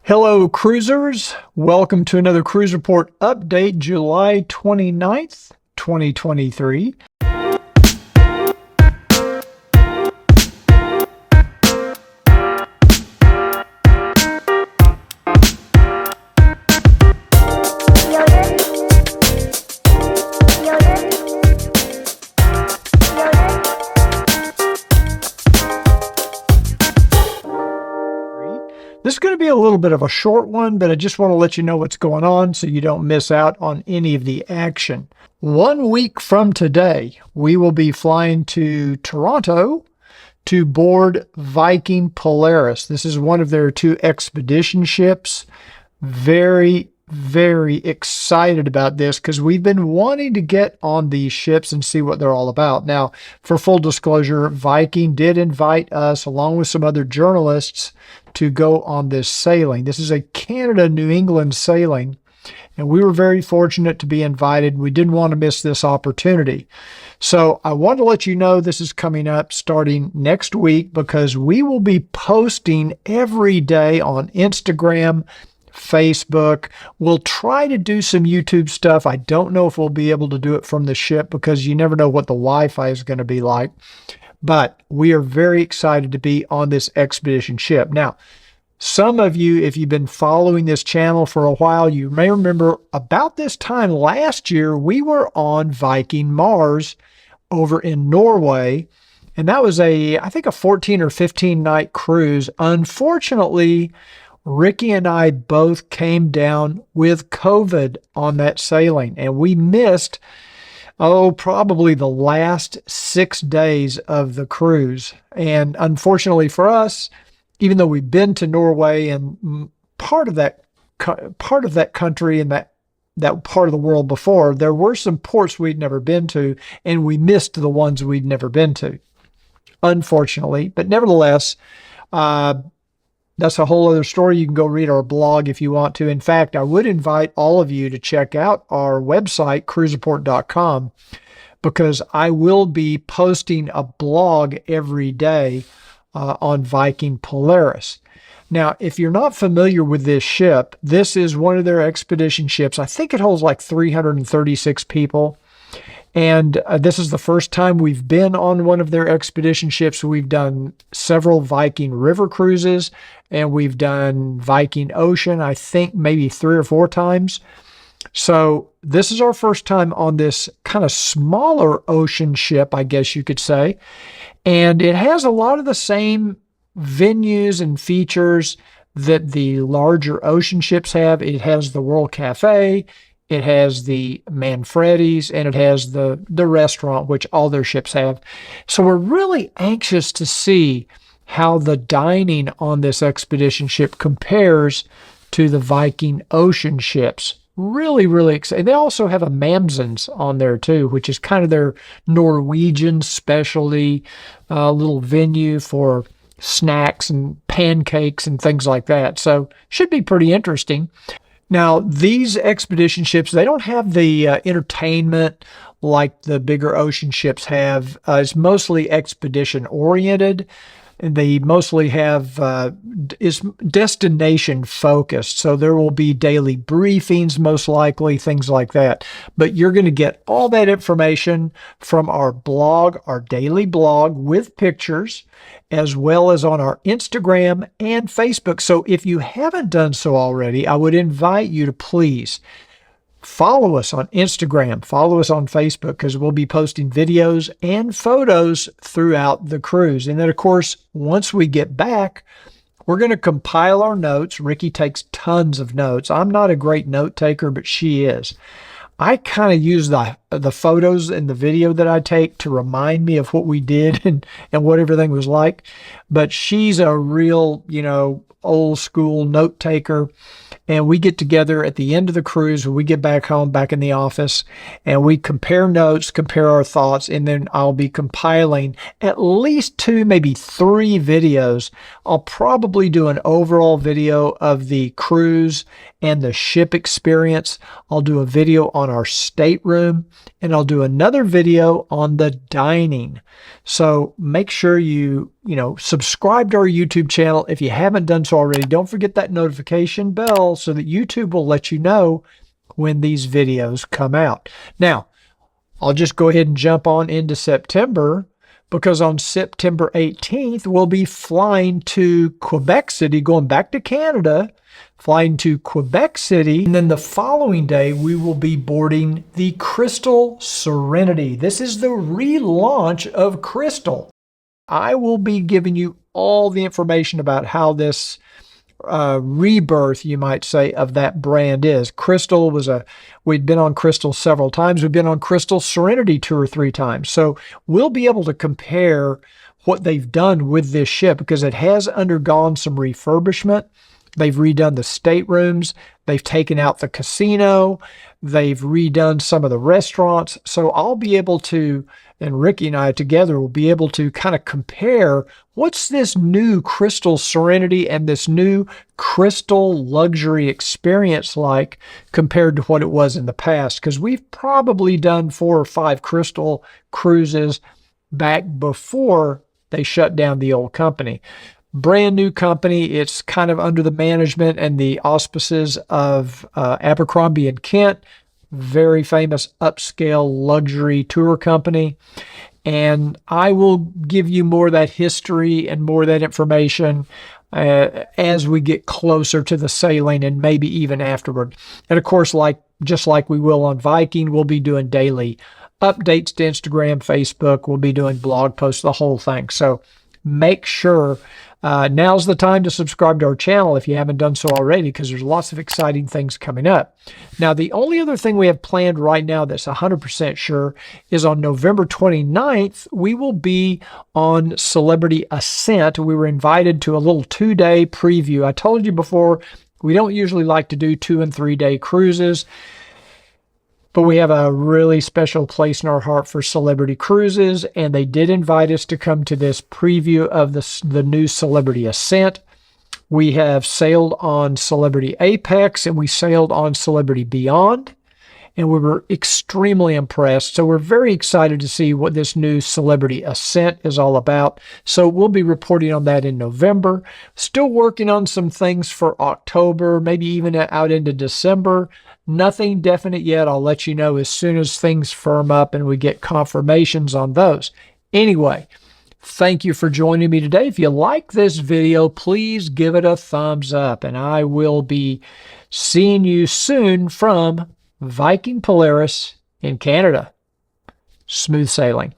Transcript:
Hello, cruisers. Welcome to another Cruise Report update, July 29th, 2023. This is going to be a little bit of a short one, but I just want to let you know what's going on so you don't miss out on any of the action. 1 week from today, we will be flying to Toronto to board Viking Polaris. This is one of their two expedition ships. Very excited about this because we've been wanting to get on these ships and see what they're all about. Now, for full disclosure, Viking did invite us, along with some other journalists, to go on this sailing. This is a Canada-New England sailing, and we were very fortunate to be invited. We didn't want to miss this opportunity. So I want to let you know this is coming up starting next week because we will be posting every day on Instagram, Facebook. We'll try to do some YouTube stuff. I don't know if we'll be able to do it from the ship because you never know what the Wi-Fi is going to be like. But we are very excited to be on this expedition ship. Now, some of you, if you've been following this channel for a while, you may remember about this time last year, we were on Viking Mars over in Norway. And that was I think a 14 or 15 night cruise. Unfortunately, Ricky and I both came down with COVID on that sailing, and we missed, probably the last 6 days of the cruise. And unfortunately for us, even though we've been to Norway and part of that country and that part of the world before, there were some ports we'd never been to, and we missed the ones we'd never been to, unfortunately. But nevertheless, that's a whole other story. You can go read our blog if you want to. In fact, I would invite all of you to check out our website, CruiseReport.com, because I will be posting a blog every day on Viking Polaris. Now, if you're not familiar with this ship, this is one of their expedition ships. I think it holds like 336 people. And this is the first time we've been on one of their expedition ships. We've done several Viking river cruises, and we've done Viking Ocean, I think maybe 3 or 4 times. So this is our first time on this kind of smaller ocean ship, I guess you could say. And it has a lot of the same venues and features that the larger ocean ships have. It has the World Cafe, it has the Manfredi's, and it has the restaurant, which all their ships have. So we're really anxious to see how the dining on this expedition ship compares to the Viking Ocean ships. Really excited. They also have a Mamsens on there too, which is kind of their Norwegian specialty little venue for snacks and pancakes and things like that. So should be pretty interesting. Now, these expedition ships, they don't have the entertainment like the bigger ocean ships have. It's mostly expedition oriented. They mostly have is destination focused. So there will be daily briefings, most likely, things like that. But you're going to get all that information from our blog, our daily blog with pictures, as well as on our Instagram and Facebook. So if you haven't done so already, I would invite you to please follow us on Instagram, follow us on Facebook, because we'll be posting videos and photos throughout the cruise. And then, of course, once we get back, we're going to compile our notes. Ricky takes tons of notes. I'm not a great note taker, but she is. I kind of use the photos and the video that I take to remind me of what we did and what everything was like. But she's a real, old school note taker. And we get together at the end of the cruise when we get back home, back in the office, and we compare notes, compare our thoughts, and then I'll be compiling at least 2, maybe 3 videos. I'll probably do an overall video of the cruise and the ship experience. I'll do a video on our stateroom, and I'll do another video on the dining. So make sure you subscribe to our YouTube channel. If you haven't done so already, don't forget that notification bell so that YouTube will let you know when these videos come out. Now, I'll just go ahead and jump on into September, because on September 18th, we'll be flying to Quebec City, going back to Canada, flying to Quebec City. And then the following day, we will be boarding the Crystal Serenity. This is the relaunch of Crystal. I will be giving you all the information about how this rebirth, you might say, of that brand is. Crystal we'd been on Crystal several times. We've been on Crystal Serenity 2 or 3 times. So we'll be able to compare what they've done with this ship, because it has undergone some refurbishment. They've redone the staterooms. They've taken out the casino. They've redone some of the restaurants. So I'll be able to, and Ricky and I together will be able to kind of compare what's this new Crystal Serenity and this new Crystal luxury experience like compared to what it was in the past. Because we've probably done 4 or 5 Crystal cruises back before they shut down the old company. Brand new company. It's kind of under the management and the auspices of Abercrombie and Kent, very famous upscale luxury tour company. And I will give you more of that history and more of that information as we get closer to the sailing, and maybe even afterward. And of course, just like we will on Viking, we'll be doing daily updates to Instagram, Facebook. We'll be doing blog posts, the whole thing. So make sure now's the time to subscribe to our channel if you haven't done so already, because there's lots of exciting things coming up. Now, the only other thing we have planned right now that's 100% sure is on November 29th, we will be on Celebrity Ascent. We were invited to a little 2-day preview. I told you before, we don't usually like to do 2- and 3-day cruises, but we have a really special place in our heart for Celebrity Cruises, and they did invite us to come to this preview of the new Celebrity Ascent. We have sailed on Celebrity Apex, and we sailed on Celebrity Beyond, and we were extremely impressed. So we're very excited to see what this new Celebrity Ascent is all about. So we'll be reporting on that in November. Still working on some things for October, maybe even out into December. Nothing definite yet. I'll let you know as soon as things firm up and we get confirmations on those. Anyway, thank you for joining me today. If you like this video, please give it a thumbs up, and I will be seeing you soon from Viking Polaris in Canada. Smooth sailing.